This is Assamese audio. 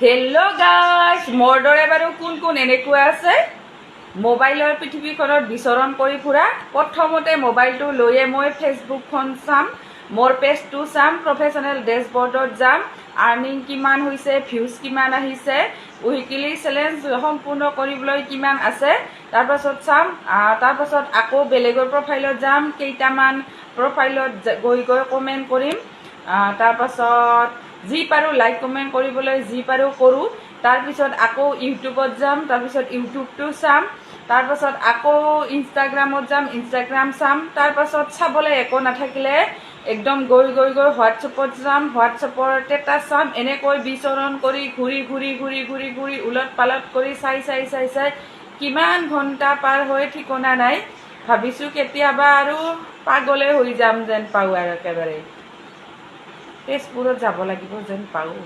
হেল্ল' গাইজ, মোৰ দৰে বাৰু কোন কোন এনেকুৱা আছে মোবাইলৰ পৃথিৱীখনত বিচৰণ কৰি ফুৰা। প্ৰথমতে মোবাইলটো লৈয়ে মই ফেচবুকখন চাম, মোৰ পেজটো চাম, প্ৰফেচনেল ডেছবৰ্ডত যাম, আৰ্নিং কিমান হৈছে, ভিউজ কিমান আহিছে, উইকলি চেলেঞ্জ সম্পূৰ্ণ কৰিবলৈ কিমান আছে, তাৰপাছত চাম। তাৰপাছত আকৌ বেলেগৰ প্ৰফাইলত যাম, কেইটামান প্ৰফাইলত গৈ কমেণ্ট কৰিম। তাৰপাছত যি পাৰোঁ লাইক কমেণ্ট কৰিবলৈ যি পাৰোঁ কৰোঁ। তাৰপিছত আকৌ ইউটিউবত যাম, তাৰপিছত ইউটিউবটো চাম, তাৰপাছত আকৌ ইনষ্টাগ্ৰামত যাম, ইনষ্টাগ্ৰাম চাম। তাৰপাছত চাবলৈ একো নাথাকিলে একদম গৈ হোৱাটছএপত যাম, হোৱাটছএপৰ ষ্টেটাছ চাম। এনেকৈ বিচৰণ কৰি ঘূৰি উলট পালট কৰি চাই কিমান ঘণ্টা পাৰ হৈ ঠিকনা নাই। ভাবিছোঁ কেতিয়াবা আৰু পাগলে হৈ যাম যেন পাওঁ আৰু একেবাৰে তেজপুৰত যাব লাগিব যেন পাওঁ।